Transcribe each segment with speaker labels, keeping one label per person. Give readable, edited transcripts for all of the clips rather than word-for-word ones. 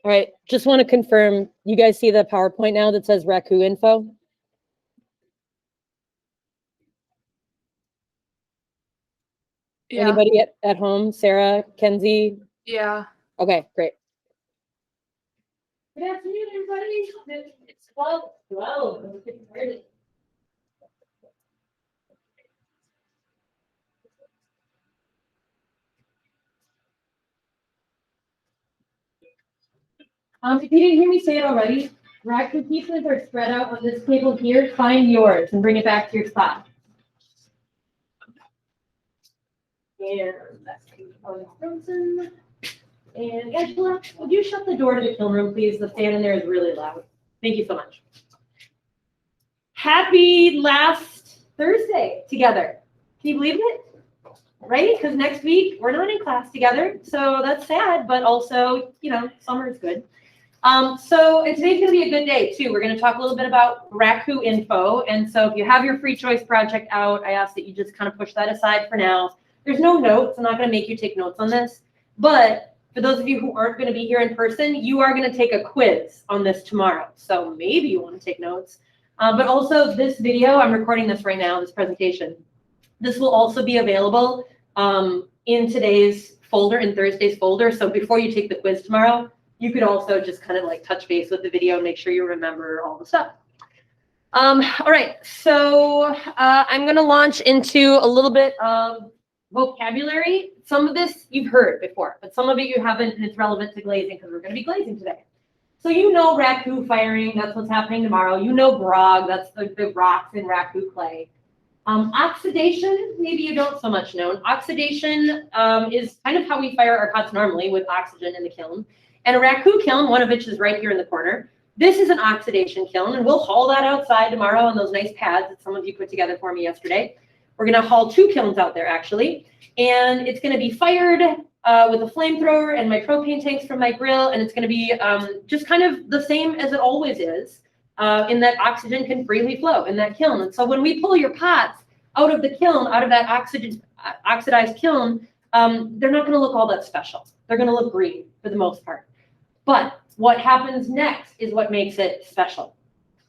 Speaker 1: All right, just want to confirm, you guys see the PowerPoint now that says raku info?
Speaker 2: Yeah.
Speaker 1: Anybody at home? Sarah, Kenzie?
Speaker 2: Yeah.
Speaker 1: Okay, great. Good afternoon, everybody. It's 12. Let's get started. If you didn't hear me say it already, raku pieces are spread out on this table here. Find yours and bring it back to your spot. And that's frozen. And Angela, would you shut the door to the kiln room, please? The fan in there is really loud. Thank you so much. Happy last Thursday together. Can you believe it? Right? Because next week we're not in class together. So that's sad, but also, you know, summer is good. And today's going to be a good day too. We're going to talk a little bit about raku info. And so if you have your free choice project out, I ask that you just kind of push that aside for now. There's no notes. I'm not going to make you take notes on this. But for those of you who aren't going to be here in person, you are going to take a quiz on this tomorrow. So maybe you want to take notes. But also this video, I'm recording this right now, this presentation. This will also be available in today's folder, in Thursday's folder. So before you take the quiz tomorrow, you could also just kind of like touch base with the video and make sure you remember all the stuff. All right, so I'm going to launch into a little bit of vocabulary. Some of this you've heard before, but some of it you haven't, and it's relevant to glazing because we're going to be glazing today. So you know raku firing, that's what's happening tomorrow. You know grog, that's the rocks in raku clay. Oxidation, maybe you don't so much know. Oxidation is kind of how we fire our pots normally with oxygen in the kiln. And a raku kiln, one of which is right here in the corner. This is an oxidation kiln, and we'll haul that outside tomorrow on those nice pads that some of you put together for me yesterday. We're going to haul 2 kilns out there, actually. And it's going to be fired with a flamethrower and my propane tanks from my grill. And it's going to be just kind of the same as it always is, in that oxygen can freely flow in that kiln. And so when we pull your pots out of the kiln, out of that oxidized kiln, they're not going to look all that special. They're going to look green for the most part. But what happens next is what makes it special.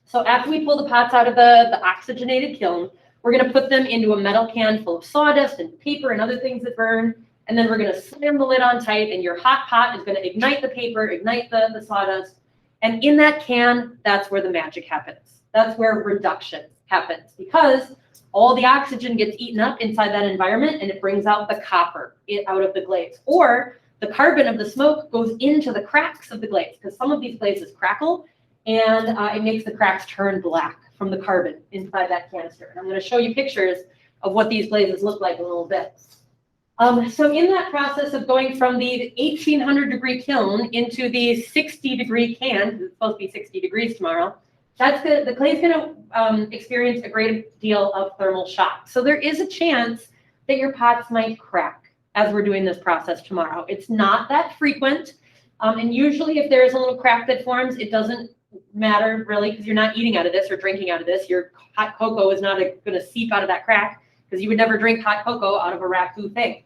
Speaker 1: So after we pull the pots out of the oxygenated kiln, we're going to put them into a metal can full of sawdust and paper and other things that burn. And then we're going to slam the lid on tight, and your hot pot is going to ignite the paper, ignite the sawdust. And in that can, that's where the magic happens. That's where reduction happens, because all the oxygen gets eaten up inside that environment, and it brings out the copper out of the glaze. Or the carbon of the smoke goes into the cracks of the glaze, because some of these glazes crackle, and it makes the cracks turn black from the carbon inside that canister. And I'm going to show you pictures of what these glazes look like in a little bit. So in that process of going from the 1800 degree kiln into the 60 degree can, it's supposed to be 60 degrees tomorrow, the clay is going to experience a great deal of thermal shock. So there is a chance that your pots might crack as we're doing this process tomorrow. It's not that frequent. And usually if there is a little crack that forms, it doesn't matter really, because you're not eating out of this or drinking out of this. Your hot cocoa is not going to seep out of that crack, because you would never drink hot cocoa out of a raku thing.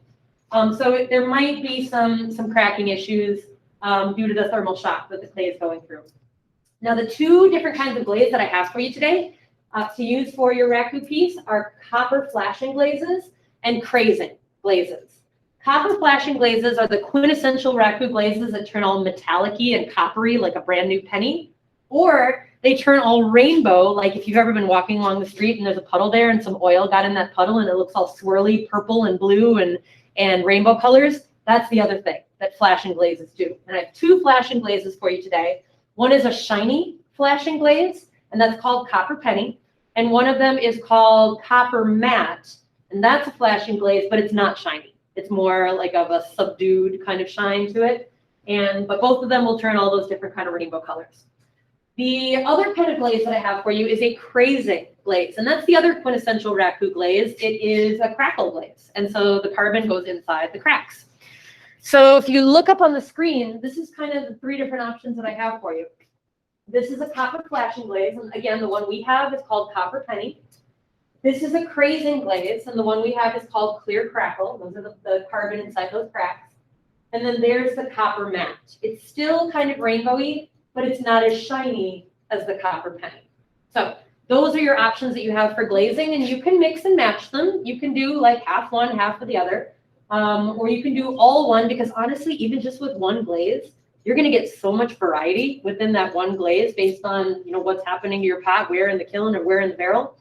Speaker 1: So there might be some cracking issues due to the thermal shock that the clay is going through. Now, the 2 different kinds of glaze that I have for you today to use for your raku piece are copper flashing glazes and crazing glazes. Copper flashing glazes are the quintessential raku glazes that turn all metallic-y and coppery like a brand new penny, or they turn all rainbow, like if you've ever been walking along the street and there's a puddle there and some oil got in that puddle and it looks all swirly purple and blue and rainbow colors. That's the other thing that flashing glazes do. And I have 2 flashing glazes for you today. One is a shiny flashing glaze, and that's called copper penny. And one of them is called copper matte, and that's a flashing glaze, but it's not shiny. It's more like of a subdued kind of shine to it. But both of them will turn all those different kind of rainbow colors. The other kind of glaze that I have for you is a crazing glaze, and that's the other quintessential raku glaze. It is a crackle glaze, and so the carbon goes inside the cracks. So if you look up on the screen, this is kind of the 3 different options that I have for you. This is a copper flashing glaze, and again, the one we have is called copper penny. This is a crazing glaze, and the one we have is called Clear Crackle. Those are the carbon inside those cracks. And then there's the copper matte. It's still kind of rainbowy, but it's not as shiny as the copper penny. So those are your options that you have for glazing, and you can mix and match them. You can do like half one, half of the other, or you can do all one, because honestly, even just with one glaze, you're going to get so much variety within that one glaze based on, you know, what's happening to your pot, where in the kiln or where in the barrel.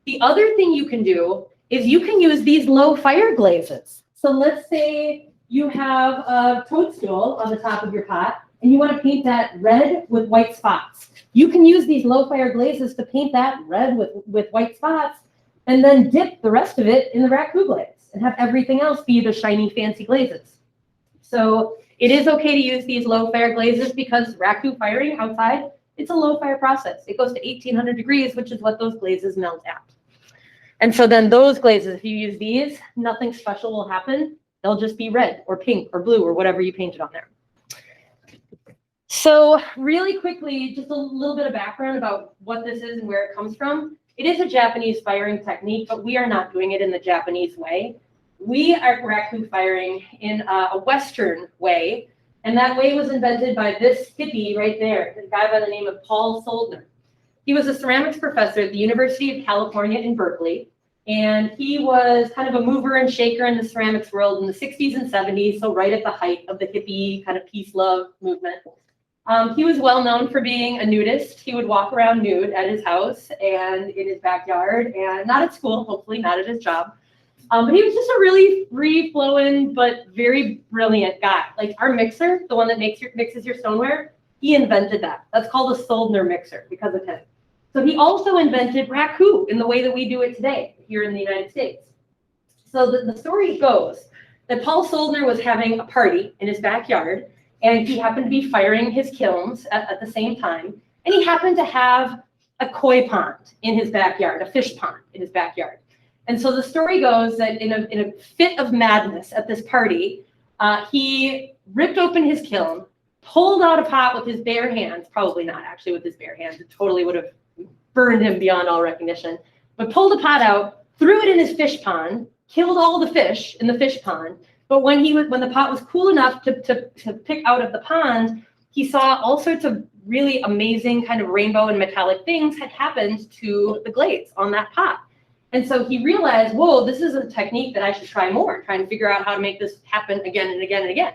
Speaker 1: The other thing you can do is you can use these low fire glazes. So let's say you have a toadstool on the top of your pot and you want to paint that red with white spots. You can use these low fire glazes to paint that red with white spots, and then dip the rest of it in the raku glaze and have everything else be the shiny fancy glazes. So it is okay to use these low fire glazes because raku firing outside, it's a low fire process. It goes to 1800 degrees, which is what those glazes melt at. And so then those glazes, if you use these, nothing special will happen. They'll just be red or pink or blue or whatever you painted on there. So really quickly, just a little bit of background about what this is and where it comes from. It is a Japanese firing technique, but we are not doing it in the Japanese way. We are raku firing in a Western way, and that way was invented by this hippie right there, a guy by the name of Paul Soldner. He was a ceramics professor at the University of California in Berkeley, and he was kind of a mover and shaker in the ceramics world in the 60s and 70s, so right at the height of the hippie kind of peace love movement. He was well known for being a nudist. He would walk around nude at his house and in his backyard, and not at school, hopefully not at his job. But he was just a really free-flowing but very brilliant guy. Like our mixer, the one that mixes your stoneware, he invented that. That's called a Soldner mixer because of him. So he also invented raku in the way that we do it today here in the United States. So the story goes that Paul Soldner was having a party in his backyard, and he happened to be firing his kilns at the same time. And he happened to have a koi pond in his backyard, a fish pond in his backyard. And so the story goes that in a fit of madness at this party, he ripped open his kiln, pulled out a pot with his bare hands, probably not actually with his bare hands, it totally would have burned him beyond all recognition, but pulled the pot out, threw it in his fish pond, killed all the fish in the fish pond. But when the pot was cool enough to pick out of the pond, he saw all sorts of really amazing kind of rainbow and metallic things had happened to the glaze on that pot. And so he realized, whoa, this is a technique that I should try more, trying to figure out how to make this happen again and again and again.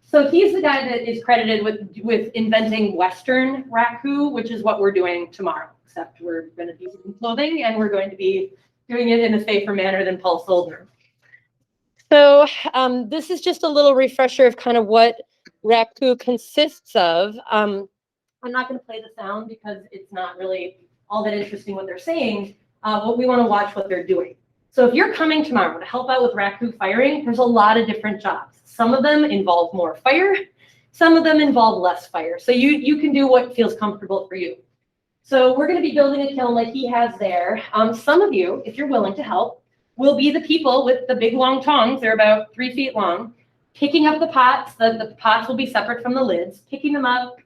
Speaker 1: So he's the guy that is credited with inventing Western raku, which is what we're doing tomorrow, except we're going to be using clothing and we're going to be doing it in a safer manner than Paul Soldner. So this is just a little refresher of kind of what raku consists of. I'm not going to play the sound because it's not really all that interesting what they're saying. But we want to watch what they're doing. So if you're coming tomorrow to help out with raku firing, there's a lot of different jobs. Some of them involve more fire. Some of them involve less fire. So you can do what feels comfortable for you. So we're going to be building a kiln like he has there. Some of you, if you're willing to help, will be the people with the big long tongs. They're about 3 feet long, picking up the pots. The pots will be separate from the lids, picking them up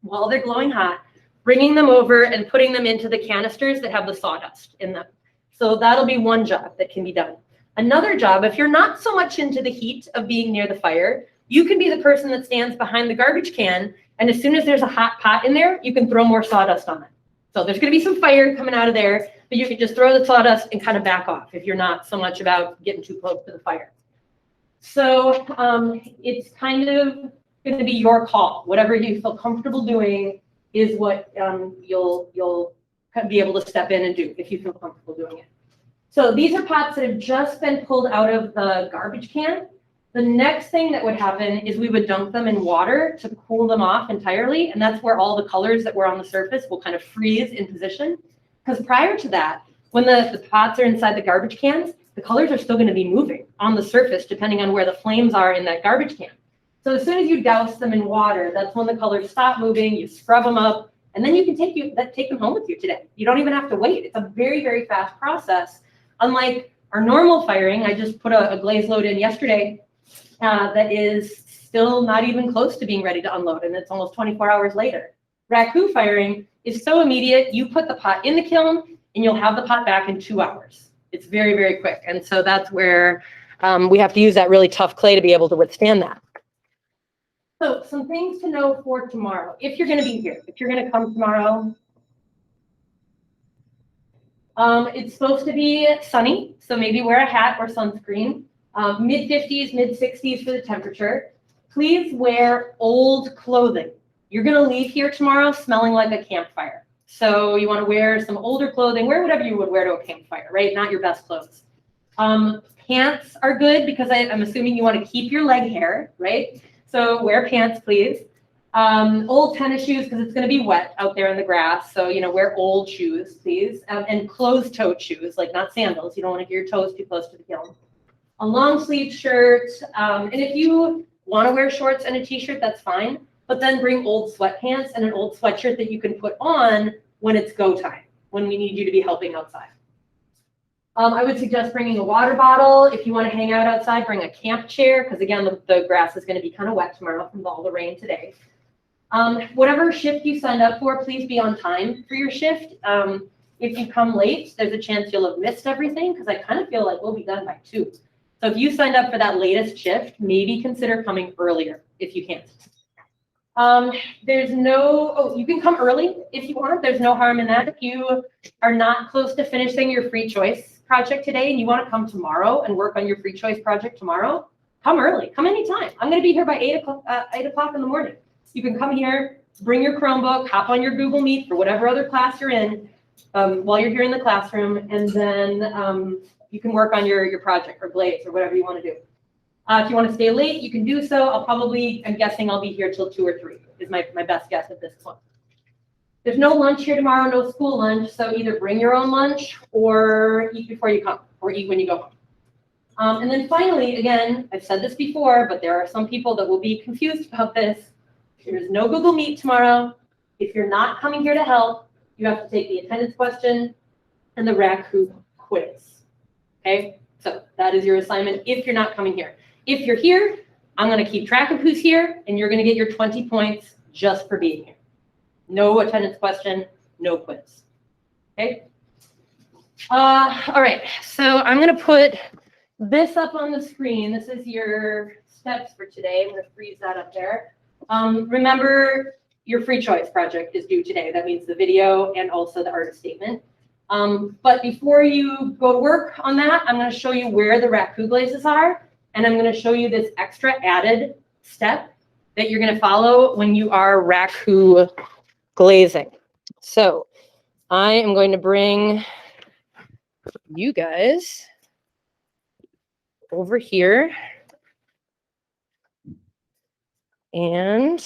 Speaker 1: while they're glowing hot, bringing them over and putting them into the canisters that have the sawdust in them. So that'll be one job that can be done. Another job, if you're not so much into the heat of being near the fire, you can be the person that stands behind the garbage can, and as soon as there's a hot pot in there, you can throw more sawdust on it. So there's going to be some fire coming out of there, but you can just throw the sawdust and kind of back off if you're not so much about getting too close to the fire. So it's kind of going to be your call. Whatever you feel comfortable doing is what you'll be able to step in and do if you feel comfortable doing it. So these are pots that have just been pulled out of the garbage can. The next thing that would happen is we would dunk them in water to cool them off entirely, and that's where all the colors that were on the surface will kind of freeze in position. Because prior to that, when the pots are inside the garbage cans, the colors are still going to be moving on the surface depending on where the flames are in that garbage can. So as soon as you douse them in water, that's when the colors stop moving, you scrub them up, and then you can take them home with you today. You don't even have to wait. It's a very, very fast process. Unlike our normal firing, I just put a glaze load in yesterday that is still not even close to being ready to unload, and it's almost 24 hours later. Raku firing is so immediate. You put the pot in the kiln, and you'll have the pot back in 2 hours. It's very, very quick. And so that's where we have to use that really tough clay to be able to withstand that. So some things to know for tomorrow. If you're going to be here, if you're going to come tomorrow, it's supposed to be sunny, so maybe wear a hat or sunscreen. Mid 50s, mid 60s for the temperature. Please wear old clothing. You're going to leave here tomorrow smelling like a campfire. So you want to wear some older clothing, wear whatever you would wear to a campfire, right? Not your best clothes. Pants are good because I'm assuming you want to keep your leg hair, right? So wear pants, please. Old tennis shoes because it's going to be wet out there in the grass. So, wear old shoes, please. And closed-toed shoes, like not sandals. You don't want to get your toes too close to the kiln. A long sleeve shirt. And if you want to wear shorts and a t-shirt, that's fine. But then bring old sweatpants and an old sweatshirt that you can put on when it's go time, when we need you to be helping outside. I would suggest bringing a water bottle. If you want to hang out outside, bring a camp chair, because again, the grass is going to be kind of wet tomorrow from all the rain today. Whatever shift you signed up for, please be on time for your shift. If you come late, there's a chance you'll have missed everything, because I kind of feel like we'll be done by 2. So if you signed up for that latest shift, maybe consider coming earlier if you can't. You can come early if you want. There's no harm in that. If you are not close to finishing your free choice project today and you want to come tomorrow and work on your free choice project tomorrow, come early. Come anytime. I'm going to be here by 8 o'clock in the morning. You can come here, bring your Chromebook, hop on your Google Meet for whatever other class you're in while you're here in the classroom, and then you can work on your project or glaze or whatever you want to do. If you want to stay late, you can do so. I'm guessing I'll be here till 2 or 3 is my best guess at this point. There's no lunch here tomorrow, no school lunch, so either bring your own lunch or eat before you come, or eat when you go home. And then finally, again, I've said this before, but there are some people that will be confused about this. There is no Google Meet tomorrow. If you're not coming here to help, you have to take the attendance question and the raku quiz. Okay, so that is your assignment if you're not coming here. If you're here, I'm going to keep track of who's here, and you're going to get your 20 points just for being here. No attendance question, no quiz. Okay? All right, so I'm going to put this up on the screen. This is your steps for today. I'm going to freeze that up there. Remember, your free choice project is due today. That means the video and also the artist statement. But before you go to work on that, I'm going to show you where the raku glazes are, and I'm going to show you this extra added step that you're going to follow when you are raku glazing. So I am going to bring you guys over here, and